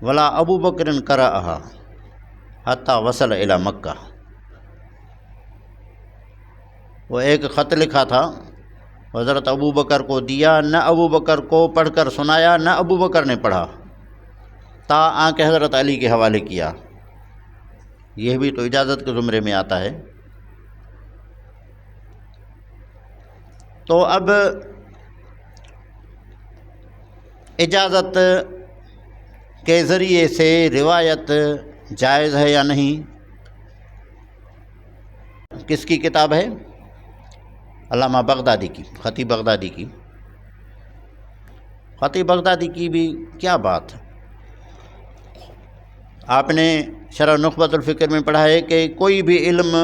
ولا ابو بکر قرأہا حتی وصل الی مکہ. وہ ایک خط لکھا تھا، حضرت ابو بکر کو دیا، نہ ابو بکر کو پڑھ کر سنایا، نہ ابو بکر نے پڑھا، تا آ کے حضرت علی کے حوالے کیا. یہ بھی تو اجازت کے زمرے میں آتا ہے. تو اب اجازت کے ذریعے سے روایت جائز ہے یا نہیں؟ کس کی کتاب ہے؟ علامہ بغدادی کی، خطیب بغدادی کی. خطیب بغدادی کی بھی کیا بات ہے. آپ نے شرح نخبۃ الفکر میں پڑھا ہے کہ کوئی بھی علم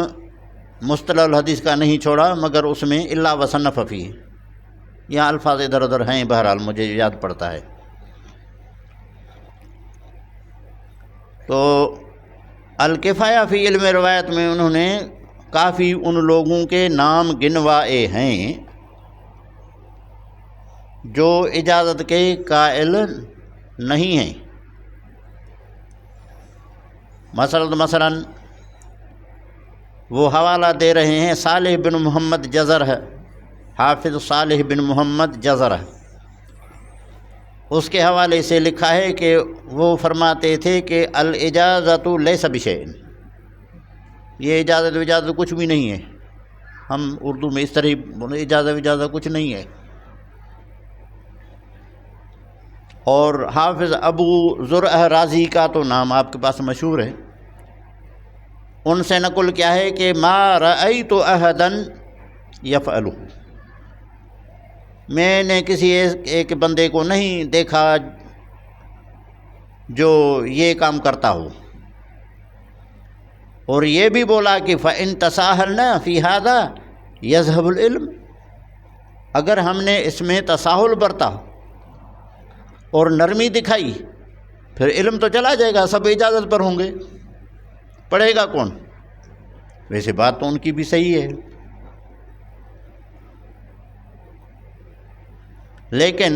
مصطلح الحدیث کا نہیں چھوڑا مگر اس میں الا وصنف فیہ. یہاں الفاظ ادھر ادھر ہیں، بہرحال مجھے یاد پڑتا ہے. تو الکفایہ فی علم روایت میں انہوں نے کافی ان لوگوں کے نام گنوائے ہیں جو اجازت کے قائل نہیں ہیں. مثلا وہ حوالہ دے رہے ہیں صالح بن محمد جزر ہے، حافظ صالح بن محمد جزر ہے. اس کے حوالے سے لکھا ہے کہ وہ فرماتے تھے کہ الاجازت لیس بشیء، یہ اجازت کچھ بھی نہیں ہے. ہم اردو میں اس طرح بولے اجازت کچھ نہیں ہے. اور حافظ ابو زرع رازی کا تو نام آپ کے پاس مشہور ہے. ان سے نقل کیا ہے کہ ما رأیت احدا یفعلہ، میں نے کسی ایک بندے کو نہیں دیکھا جو یہ کام کرتا ہو. اور یہ بھی بولا کہ فَإِن تَسَاهَلْنَا فِي هَذَا يَذْهَبُ الْعِلْمُ، اگر ہم نے اس میں تساہل برتا اور نرمی دکھائی پھر علم تو چلا جائے گا، سب اجازت پر ہوں گے، پڑھے گا کون؟ ویسے بات تو ان کی بھی صحیح ہے، لیکن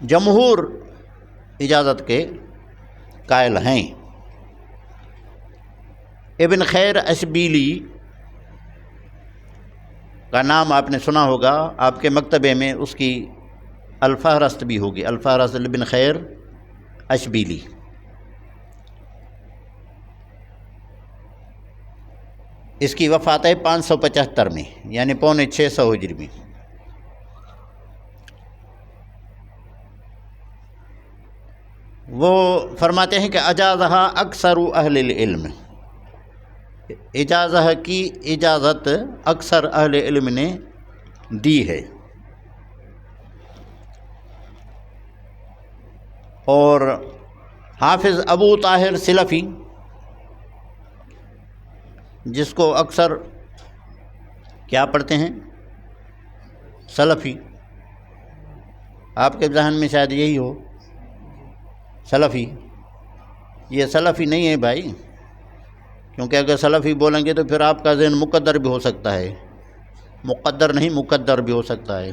جمہور اجازت کے قائل ہیں. ابن خیر اشبیلی کا نام آپ نے سنا ہوگا، آپ کے مکتبے میں اس کی الفہرست بھی ہوگی، الفہرست ابن خیر اشبیلی. اس کی وفات ہے 575 میں، یعنی 550 ہجری میں. وہ فرماتے ہیں کہ اجازہ اکثر اہل العلم، اجازت اکثر اہل علم نے دی ہے. اور حافظ ابو طاہر سلفی، جس کو اکثر کیا پڑھتے ہیں سلفی، آپ کے ذہن میں شاید یہی ہو سلفی. یہ سلفی نہیں ہے بھائی، کیونکہ اگر سلفی بولیں گے تو پھر آپ کا ذہن مقدر بھی ہو سکتا ہے، مقدر نہیں مقدر بھی ہو سکتا ہے.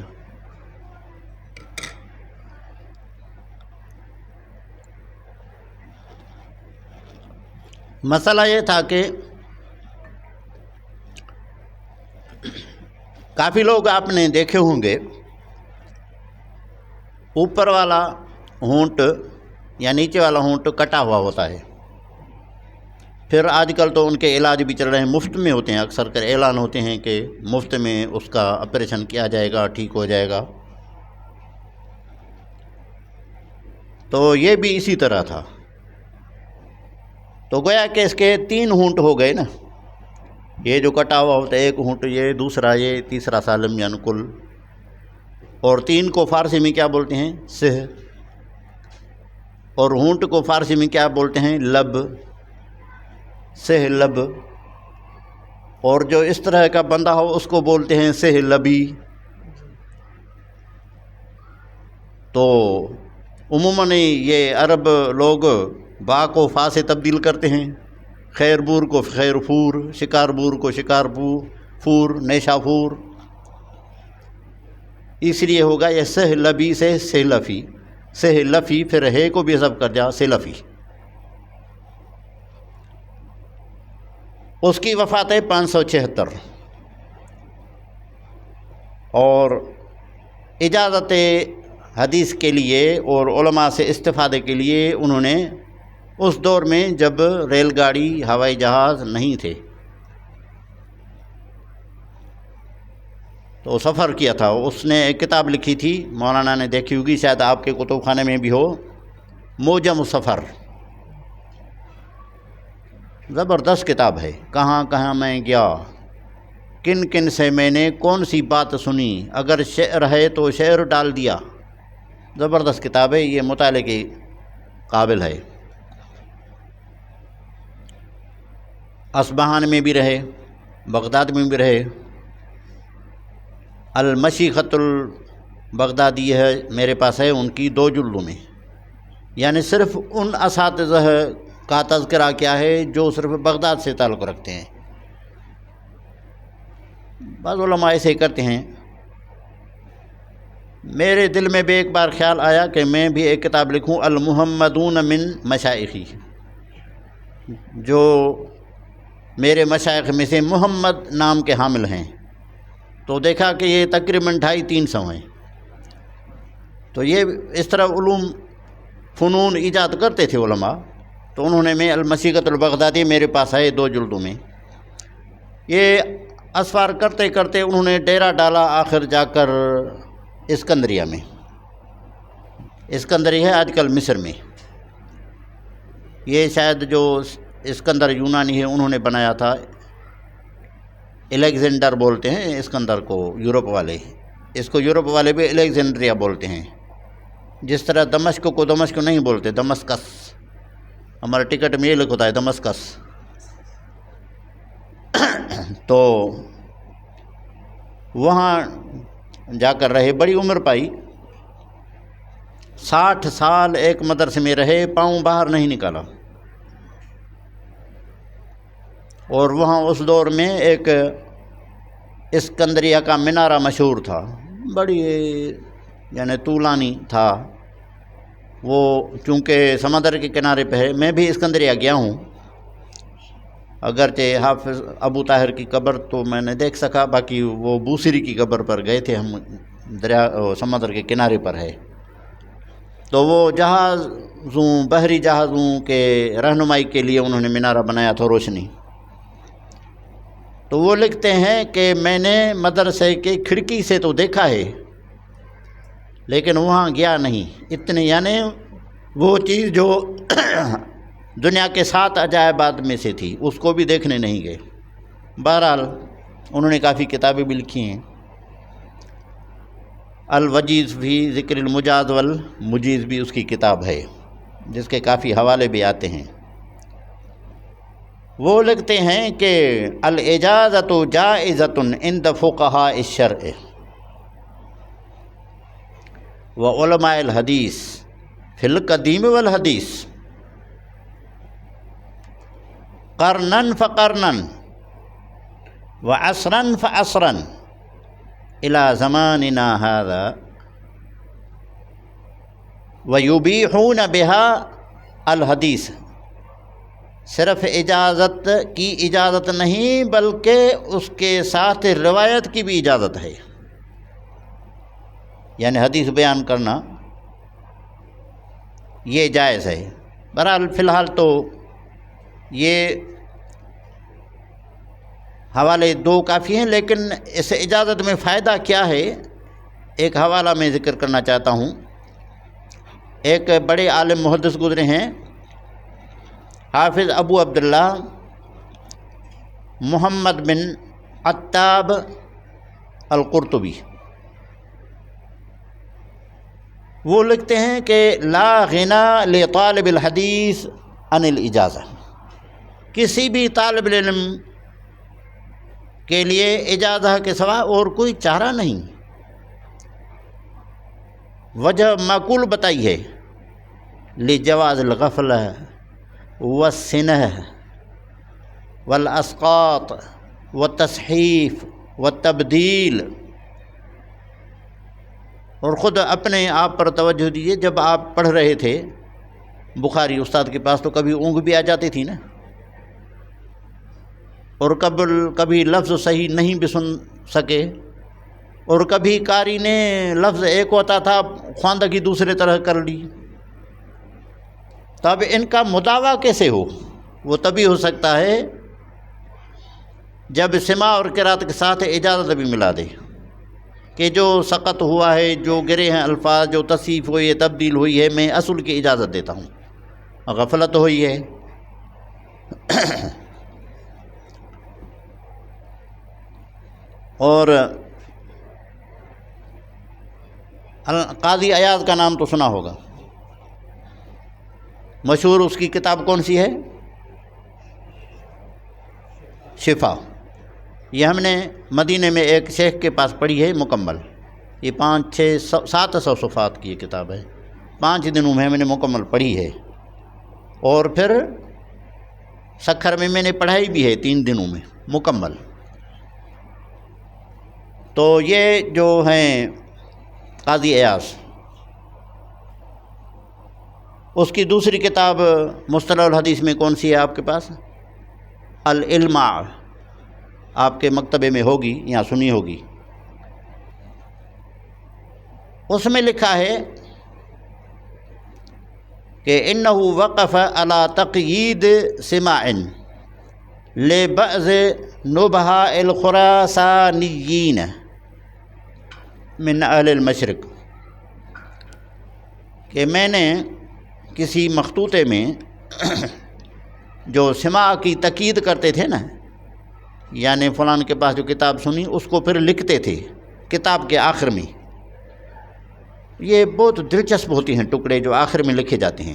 مسئلہ یہ تھا کہ کافی لوگ آپ نے دیکھے ہوں گے اوپر والا ہونٹ یا نیچے والا ہونٹ کٹا ہوا ہوتا ہے. پھر آج کل تو ان کے علاج بھی چل رہے ہیں، مفت میں ہوتے ہیں، اکثر کر اعلان ہوتے ہیں کہ مفت میں اس کا آپریشن کیا جائے گا، ٹھیک ہو جائے گا. تو یہ بھی اسی طرح تھا. تو گویا کہ اس کے 3 ہونٹ ہو گئے نا، یہ جو کٹا ہوا ہوتا ہے ایک ہونٹ، یہ دوسرا، یہ تیسرا سالم یعنی کل. اور 3 کو فارسی میں کیا بولتے ہیں؟ سہ. اور ہونٹ کو فارسی میں کیا بولتے ہیں؟ لب، سہ لب. اور جو اس طرح کا بندہ ہو اس کو بولتے ہیں سہ لبی. تو عموماً یہ عرب لوگ با کو فا سے تبدیل کرتے ہیں، خیر بور کو خیر فور، شکار بور کو شکار فور، نیشا فور. اس لیے ہوگا یہ سہ لبی سے سیلفی. سہلفی، پھر ہے کو بھی حذف کر دیا سلفی۔ اس کی وفات ہے 576، اور اجازت حدیث کے لیے اور علماء سے استفادے کے لیے انہوں نے اس دور میں جب ریل گاڑی ہوائی جہاز نہیں تھے تو سفر کیا تھا۔ اس نے ایک کتاب لکھی تھی، مولانا نے دیکھی ہوگی، شاید آپ کے کتب خانے میں بھی ہو، موجم السفر۔ زبردست کتاب ہے، کہاں کہاں میں گیا، کن کن سے میں نے کون سی بات سنی، اگر شعر ہے تو شعر ڈال دیا۔ زبردست کتاب ہے، یہ مطالعے کے قابل ہے۔ اصبہان میں بھی رہے، بغداد میں بھی رہے۔ المشیخۃ البغدادی ہے میرے پاس، ہے ان کی 2 جلدوں میں، یعنی صرف ان اساتذہ کا تذکرہ کیا ہے جو صرف بغداد سے تعلق رکھتے ہیں۔ بعض علماء ایسے کرتے ہیں۔ میرے دل میں بھی ایک بار خیال آیا کہ میں بھی ایک کتاب لکھوں، المحمدون من مشائخی، جو میرے مشائخ میں سے محمد نام کے حامل ہیں۔ تو دیکھا کہ یہ تقریباً 250-300 ہیں۔ تو یہ اس طرح علوم فنون ایجاد کرتے تھے علماء، تو انہوں نے میں المشیخۃ البغدادی میرے پاس ہے 2 جلدوں میں۔ یہ اسفار کرتے کرتے انہوں نے ڈیرا ڈالا آخر جا کر اسکندریہ میں۔ اسکندریہ ہے آج کل مصر میں۔ یہ شاید جو اسکندر یونانی ہے انہوں نے بنایا تھا، الیگزینڈر بولتے ہیں اسکندر کو یورپ والے، اس کو یورپ والے بھی الیگزینڈریا بولتے ہیں، جس طرح دمشق کو دمشق نہیں بولتے، دمسکس، ہمارے ٹکٹ میں یہ لکھا ہوتا ہے دمسکس۔ تو وہاں جا کر رہے، بڑی عمر پائی، 60 سال ایک مدرسے میں رہے، پاؤں باہر نہیں نکالا۔ اور وہاں اس دور میں ایک اسکندریہ کا مینارہ مشہور تھا، بڑی یعنی طولانی تھا وہ، چونکہ سمندر کے کنارے پہ ہے۔ میں بھی اسکندریہ گیا ہوں، اگرچہ حافظ ابو طاہر کی قبر تو میں نے دیکھ سکا، باقی وہ بوسری کی قبر پر گئے تھے ہم، دریا سمندر کے کنارے پر ہے۔ تو وہ جہازوں، بحری جہازوں کے رہنمائی کے لیے انہوں نے مینارہ بنایا تھا، روشنی۔ تو وہ لکھتے ہیں کہ میں نے مدرسے کے کھڑکی سے تو دیکھا ہے لیکن وہاں گیا نہیں، اتنے یعنی وہ چیز جو دنیا کے 7 عجائبات میں سے تھی اس کو بھی دیکھنے نہیں گئے۔ بہرحال انہوں نے کافی کتابیں بھی لکھی ہیں، الوجیز بھی، ذکر المجاز والمجیز بھی اس کی کتاب ہے، جس کے کافی حوالے بھی آتے ہیں۔ وہ لکھتے ہیں کہ الاجازۃ جائزۃ عند فقہاء الشرع وعلماء الحدیث فی القدیم والحدیث قرنا فقرنا وعصرا فعصرا الى زماننا هذا ویبیحون بها الحدیث۔ صرف اجازت کی اجازت نہیں بلکہ اس کے ساتھ روایت کی بھی اجازت ہے، یعنی حدیث بیان کرنا یہ جائز ہے۔ بہرحال فی الحال تو یہ حوالے 2 کافی ہیں، لیکن اس اجازت میں فائدہ کیا ہے، ایک حوالہ میں ذکر کرنا چاہتا ہوں۔ ایک بڑے عالم محدث گزرے ہیں، حافظ ابو عبداللہ محمد بن عتاب القرطبی۔ وہ لکھتے ہیں کہ لا غنا لطالب الحدیث عن الاجازہ، کسی بھی طالب علم کے لیے اجازہ کے سوا اور کوئی چارہ نہیں۔ وجہ معقول بتائی ہے، لجواز الغفلہ والسنہ والاسقاط والتصحیف والتبدیل اور خود اپنے آپ پر توجہ دیجیے، جب آپ پڑھ رہے تھے بخاری استاد کے پاس تو کبھی اونگ بھی آ جاتی تھی نا، اور کبھی لفظ صحیح نہیں بھی سن سکے، اور کبھی قاری نے لفظ ایک ہوتا تھا خواندگی دوسرے طرح کر لی، تو اب ان کا مداوع کیسے ہو؟ وہ تبھی ہو سکتا ہے جب سماع اور قرات کے ساتھ اجازت بھی ملا دے کہ جو سقط ہوا ہے، جو گرے ہیں الفاظ، جو تصحیف ہوئی ہے، تبدیل ہوئی ہے، میں اصل کی اجازت دیتا ہوں، غفلت ہوئی ہے۔ اور قاضی ایاز کا نام تو سنا ہوگا، مشہور اس کی کتاب کون سی ہے؟ شفا۔ یہ ہم نے مدینے میں ایک شیخ کے پاس پڑھی ہے مکمل، یہ 500-700 صفحات کی یہ کتاب ہے، 5 دنوں میں نے مکمل پڑھی ہے، اور پھر سکھر میں نے پڑھائی بھی ہے 3 دنوں میں مکمل۔ تو یہ جو ہیں قاضی ایاز، اس کی دوسری کتاب مصطلح الحدیث میں کون سی ہے آپ کے پاس؟ العلماء، آپ کے مکتبے میں ہوگی یا سنی ہوگی۔ اس میں لکھا ہے کہ انہ وقف علی تقیید سماع لبعض نبہاء الخراسانیین من اہل المشرق، کہ میں نے کسی مخطوطے میں جو سماع کی تقید کرتے تھے نا، یعنی فلان کے پاس جو کتاب سنی اس کو پھر لکھتے تھے کتاب کے آخر میں، یہ بہت دلچسپ ہوتی ہیں ٹکڑے جو آخر میں لکھے جاتے ہیں۔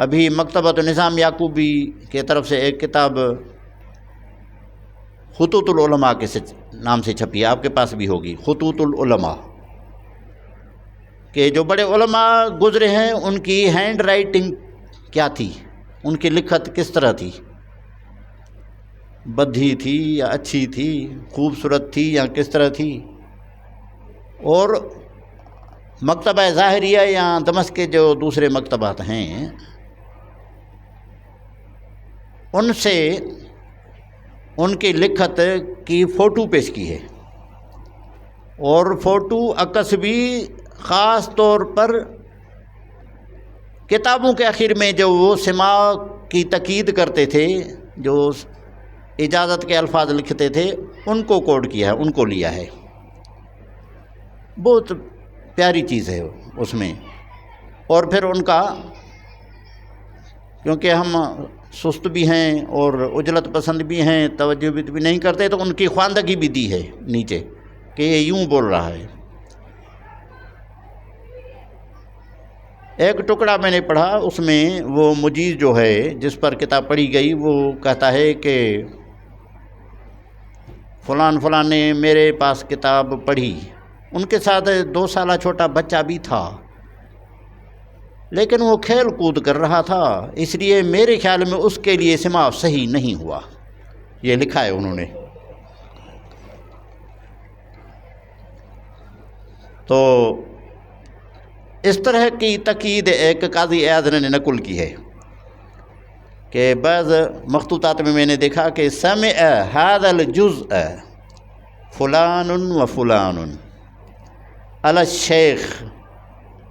ابھی مکتبۃ نظام یعقوبی کی طرف سے ایک کتاب خطوط العلماء کے نام سے چھپی ہے، آپ کے پاس بھی ہوگی، خطوط العلماء، کہ جو بڑے علماء گزرے ہیں ان کی ہینڈ رائٹنگ کیا تھی، ان کی لکھت کس طرح تھی، بدھی تھی یا اچھی تھی، خوبصورت تھی یا کس طرح تھی۔ اور مکتبہ ظاہریہ یا دمشق کے جو دوسرے مکتبات ہیں ان سے ان کی لکھت کی فوٹو پیش کی ہے، اور فوٹو عکس بھی خاص طور پر کتابوں کے آخر میں جو وہ سماع کی تقید کرتے تھے، جو اجازت کے الفاظ لکھتے تھے، ان کو کوڈ کیا ہے، ان کو لیا ہے۔ بہت پیاری چیز ہے اس میں۔ اور پھر ان کا، کیونکہ ہم سست بھی ہیں اور عجلت پسند بھی ہیں، توجہ بھی نہیں کرتے، تو ان کی خواندگی بھی دی ہے نیچے کہ یہ یوں بول رہا ہے۔ ایک ٹکڑا میں نے پڑھا، اس میں وہ مجیز جو ہے جس پر کتاب پڑھی گئی وہ کہتا ہے کہ فلان فلان نے میرے پاس کتاب پڑھی، ان کے ساتھ 2 سالہ چھوٹا بچہ بھی تھا، لیکن وہ کھیل کود کر رہا تھا، اس لیے میرے خیال میں اس کے لیے سماع صحیح نہیں ہوا، یہ لکھا ہے انہوں نے۔ تو اس طرح کی تقید ایک قاضی ایاز نے نقل کی ہے کہ بعض مخطوطات میں نے دیکھا کہ سمع هذا الجزء فلان و فلان علی الشیخ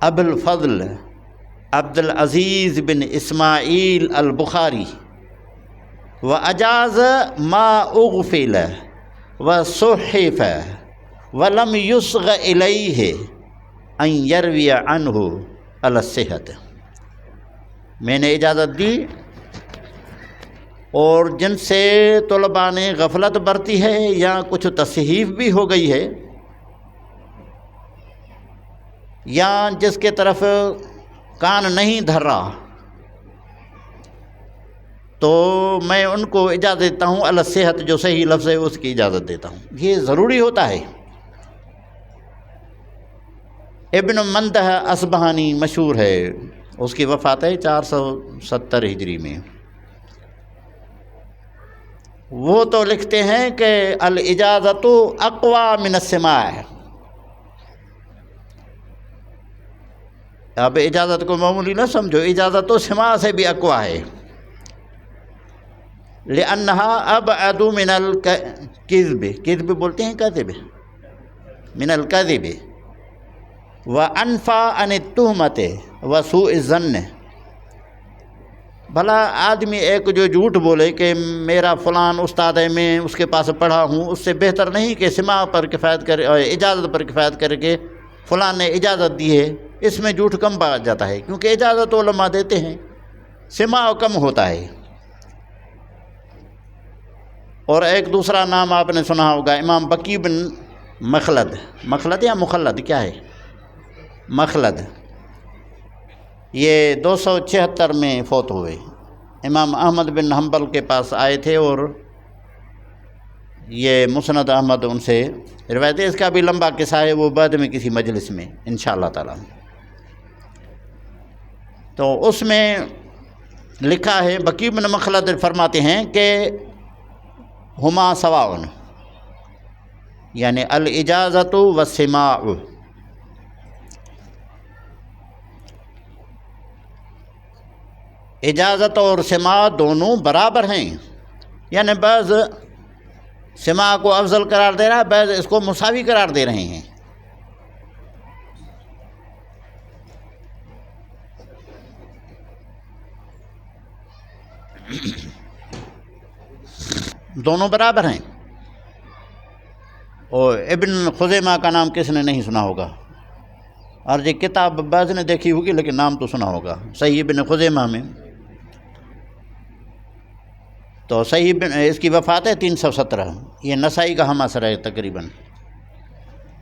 ابو الفضل عبد العزیز بن اسماعیل البخاری و اجاز ما اغفل و صحف ولم یصغ الیہ ان یروی عنہ علی الصحت، میں نے اجازت دی، اور جن سے طلباء نے غفلت برتی ہے یا کچھ تصحیف بھی ہو گئی ہے، یا جس کے طرف کان نہیں دھر رہا، تو میں ان کو اجازت دیتا ہوں علی الصحت، جو صحیح لفظ ہے اس کی اجازت دیتا ہوں۔ یہ ضروری ہوتا ہے۔ ابن مندہ اصبہانی مشہور ہے، اس کی وفات ہے 470 ہجری میں۔ وہ تو لکھتے ہیں کہ الاجازت اقوی من السماع، اب اجازت کو معمولی نہ سمجھو، اجازت تو سماع سے بھی اقوا ہے، لأنها ابعد من الکذب، کذب بولتے ہیں کذب، من الکذب وانفع عن التہمت وسوء الظن۔ بھلا آدمی ایک جو جھوٹ بولے کہ میرا فلان استاد ہے، میں اس کے پاس پڑھا ہوں، اس سے بہتر نہیں کہ سماع پر کفایت کرے، اجازت پر کفایت کر کے فلان نے اجازت دی ہے، اس میں جھوٹ کم پا جاتا ہے، کیونکہ اجازت علماء دیتے ہیں، سماع کم ہوتا ہے۔ اور ایک دوسرا نام آپ نے سنا ہوگا، امام بکی بن مخلد، مخلد یا مخلد کیا ہے، مخلد، یہ 276 میں فوت ہوئے۔ امام احمد بن حنبل کے پاس آئے تھے اور یہ مسند احمد ان سے روایت ہے، اس کا بھی لمبا قصہ ہے، وہ بعد میں کسی مجلس میں انشاءاللہ تعالی۔ تو اس میں لکھا ہے، بکی بن مخلد فرماتے ہیں کہ ہما سواء، یعنی الاجازت والسماع، اجازت اور سماع دونوں برابر ہیں، یعنی بعض سماع کو افضل قرار دے رہا ہے، بعض اس کو مساوی قرار دے رہے ہیں۔ دونوں برابر ہیں۔ اور ابن خزیمہ کا نام کس نے نہیں سنا ہوگا، اور یہ کتاب بعض نے دیکھی ہوگی لیکن نام تو سنا ہوگا، صحیح ابن خزیمہ میں۔ تو صحیح اس کی وفات ہے 317، یہ نسائی کا ہم اثر ہے تقریباً،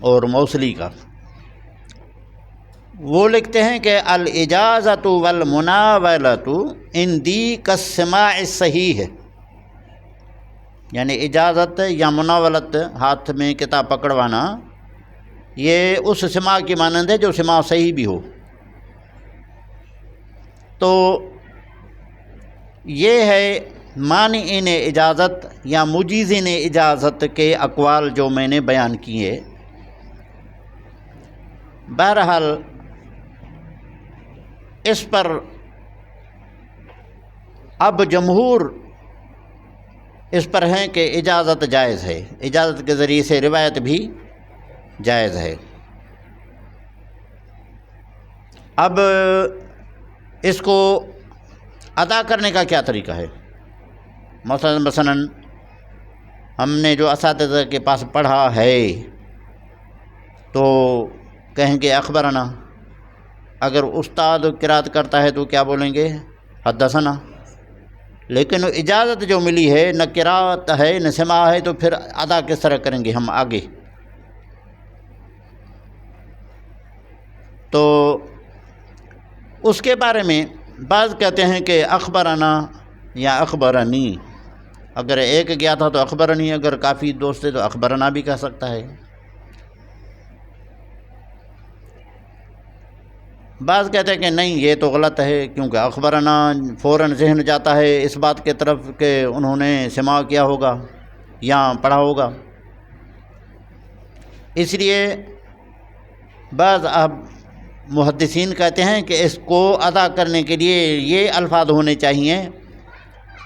اور موصلی کا۔ وہ لکھتے ہیں کہ الاجازت والمناولۃ عندی کالسماع الصحیح ہے، یعنی اجازت یا مناولت، ہاتھ میں کتاب پکڑوانا، یہ اس سماع کی مانند ہے جو سماع صحیح بھی ہو۔ تو یہ ہے مانعین اجازت یا مجیزین اجازت کے اقوال جو میں نے بیان کیے۔ بہرحال اس پر اب جمہور اس پر ہیں کہ اجازت جائز ہے، اجازت کے ذریعے سے روایت بھی جائز ہے۔ اب اس کو ادا کرنے کا کیا طریقہ ہے؟ مثلا ہم نے جو اساتذہ کے پاس پڑھا ہے تو کہیں گے اخبرنا، اگر استاد قرات کرتا ہے تو کیا بولیں گے؟ حدثنا۔ لیکن اجازت جو ملی ہے، نہ قرات ہے نہ سماع ہے، تو پھر ادا کس طرح کریں گے ہم آگے؟ تو اس کے بارے میں بعض کہتے ہیں کہ اخبرنا یا اخبرنی، اگر ایک گیا تھا تو اخبرنی، اگر کافی دوست ہے تو اخبرنا بھی کہہ سکتا ہے۔ بعض کہتے ہیں کہ نہیں، یہ تو غلط ہے، کیونکہ اخبرنا فوراً ذہن جاتا ہے اس بات کی طرف کہ انہوں نے سماع کیا ہوگا یا پڑھا ہوگا، اس لیے بعض محدثین کہتے ہیں کہ اس کو ادا کرنے کے لیے یہ الفاظ ہونے چاہیے،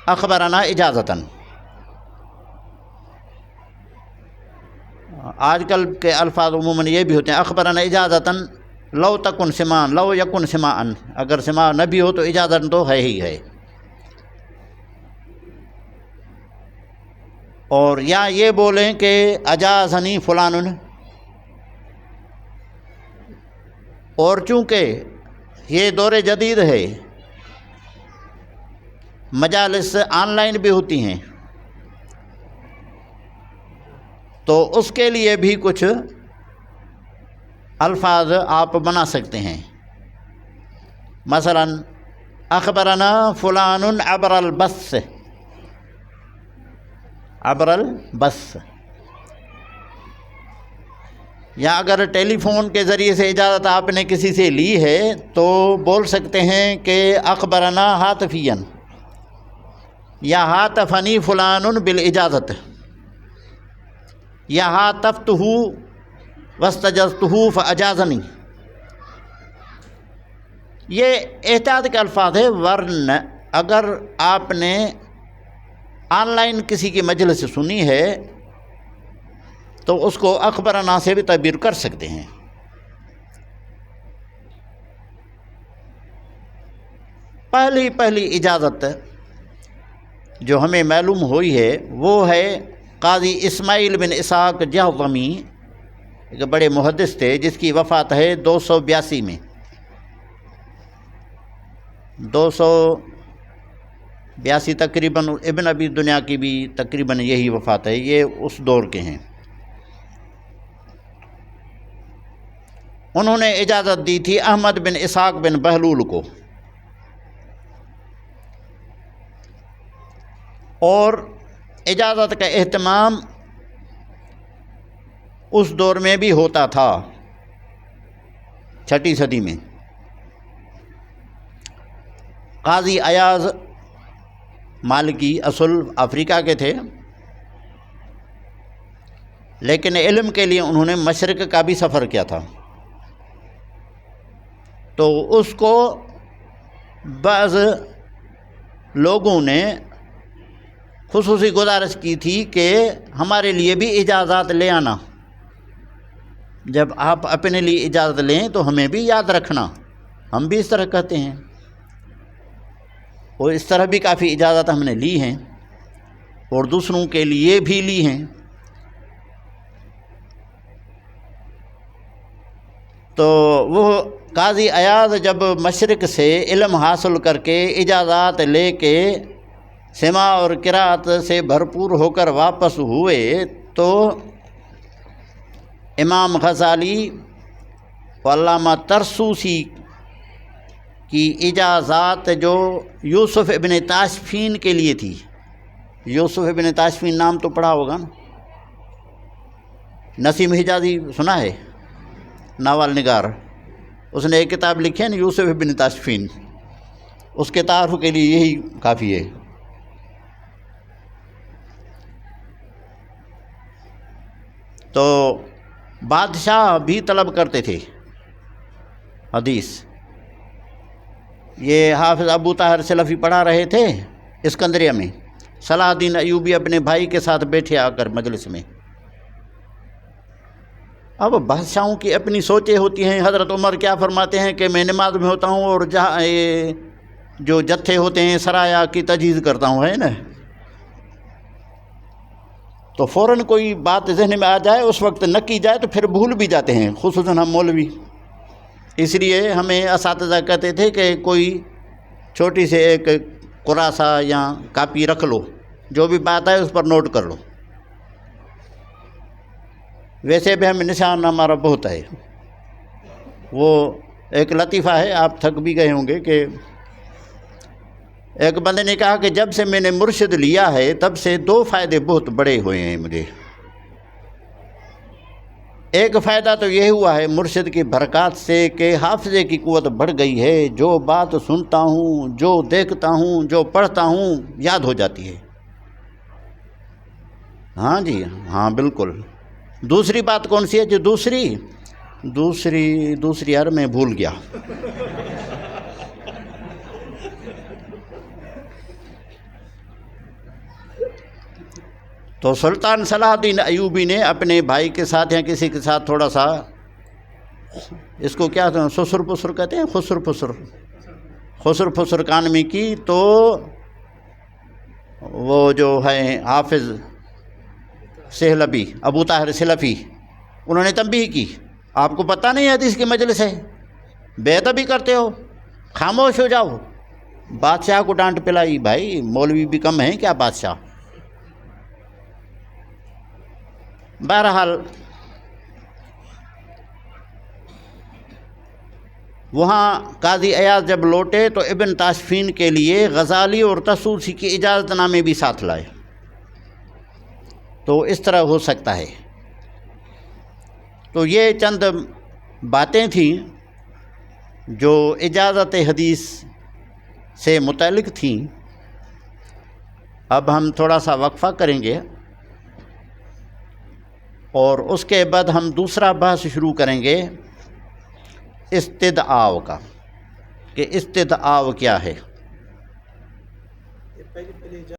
اخبرنا اجازتاً۔ آج کل کے الفاظ عموماً یہ بھی ہوتے ہیں، اخبرنا اجازتاً لو تکن سماعن، لو یکن سماعن، اگر سماع نہ بھی ہو تو اجازت تو ہے ہی ہے۔ اور یا یہ بولیں کہ اجازنی فلان، اور چونکہ یہ دور جدید ہے، مجالس آن لائن بھی ہوتی ہیں، تو اس کے لیے بھی کچھ الفاظ آپ بنا سکتے ہیں۔ مثلا اخبرنا فلان عبر البث، عبر البث، یا اگر ٹیلی فون کے ذریعے سے اجازت آپ نے کسی سے لی ہے تو بول سکتے ہیں کہ اخبرنا ہاتفیاً، یا ہاتفنی فلان بالاجازت، یا ہاتفتہ واستجزتہ فاجازنی۔ یہ احتیاط کے الفاظ ہے، ورنہ اگر آپ نے آن لائن کسی کی مجلس سنی ہے تو اس کو اخبرنا سے بھی تعبیر کر سکتے ہیں۔ پہلی اجازت جو ہمیں معلوم ہوئی ہے وہ ہے قاضی اسماعیل بن اسحاق جہضمی، ایک بڑے محدث تھے جس کی وفات ہے 282 میں، 282 تقریباً، ابن ابی دنیا کی بھی تقریباً یہی وفات ہے، یہ اس دور کے ہیں۔ انہوں نے اجازت دی تھی احمد بن اسحاق بن بہلول کو، اور اجازت کا اہتمام اس دور میں بھی ہوتا تھا 6 صدی میں۔ قاضی ایاز مالکی اصل افریقہ کے تھے، لیکن علم کے لیے انہوں نے مشرق کا بھی سفر کیا تھا، تو اس کو بعض لوگوں نے خصوصی گزارش کی تھی کہ ہمارے لیے بھی اجازت لے آنا، جب آپ اپنے لیے اجازت لیں تو ہمیں بھی یاد رکھنا، ہم بھی اس طرح کہتے ہیں۔ اور اس طرح بھی کافی اجازت ہم نے لی ہیں اور دوسروں کے لیے بھی لی ہیں۔ تو وہ قاضی ایاز جب مشرق سے علم حاصل کر کے اجازت لے کے سماع اور قرات سے بھرپور ہو کر واپس ہوئے تو امام غزالی و علامہ طرسوسی کی اجازات جو یوسف ابن تاشفین کے لیے تھی، یوسف ابن تاشفین نام تو پڑھا ہوگا نا، نسیم حجازی سنا ہے، ناول نگار، اس نے ایک کتاب لکھی ہے نا یوسف ابن تاشفین، اس کے تعارف کے لیے یہی کافی ہے۔ تو بادشاہ بھی طلب کرتے تھے حدیث، یہ حافظ ابو طاہر سلفی پڑھا رہے تھے اسکندریہ میں، صلاح الدین ایوبی اپنے بھائی کے ساتھ بیٹھے آ کر مجلس میں۔ اب بادشاہوں کی اپنی سوچیں ہوتی ہیں۔ حضرت عمر کیا فرماتے ہیں کہ میں نماز میں ہوتا ہوں اور جہاں جو جتھے ہوتے ہیں سرایا کی تجہیز کرتا ہوں، ہے نا، تو فوراً کوئی بات ذہن میں آ جائے اس وقت نہ کی جائے تو پھر بھول بھی جاتے ہیں، خصوصاً ہم مولوی۔ اس لیے ہمیں اساتذہ کہتے تھے کہ کوئی چھوٹی سے ایک کراسہ یا کاپی رکھ لو، جو بھی بات ہے اس پر نوٹ کر لو۔ ویسے بھی ہم نشان ہمارا بہت ہے۔ وہ ایک لطیفہ ہے، آپ تھک بھی گئے ہوں گے، کہ ایک بندے نے کہا کہ جب سے میں نے مرشد لیا ہے تب سے 2 فائدے بہت بڑے ہوئے ہیں مجھے۔ ایک فائدہ تو یہ ہوا ہے مرشد کی برکات سے کہ حافظے کی قوت بڑھ گئی ہے، جو بات سنتا ہوں، جو دیکھتا ہوں، جو پڑھتا ہوں یاد ہو جاتی ہے۔ ہاں جی ہاں بالکل۔ دوسری بات کون سی ہے جو دوسری یار میں بھول گیا۔ تو سلطان صلاح الدین ایوبی نے اپنے بھائی کے ساتھ یا کسی کے ساتھ تھوڑا سا، اس کو کیا سسر پسر کہتے ہیں، خسر پسر کان میں کی، تو وہ جو ہے حافظ سہلبی، ابو طاہر سلفی، انہوں نے تنبیہ کی، آپ کو پتہ نہیں ہے حدیث کی مجلس ہے، بے ادبی کرتے ہو، خاموش ہو جاؤ۔ بادشاہ کو ڈانٹ پلائی، بھائی مولوی بھی کم ہیں کیا بادشاہ۔ بہرحال وہاں قاضی ایاز جب لوٹے تو ابن تاشفین کے لیے غزالی اور طرسوسی کی اجازت نامے بھی ساتھ لائے۔ تو اس طرح ہو سکتا ہے۔ تو یہ چند باتیں تھیں جو اجازت حدیث سے متعلق تھیں۔ اب ہم تھوڑا سا وقفہ کریں گے اور اس کے بعد ہم دوسرا بحث شروع کریں گے استدعاء کا۔ کہ استدعاء کیا ہے۔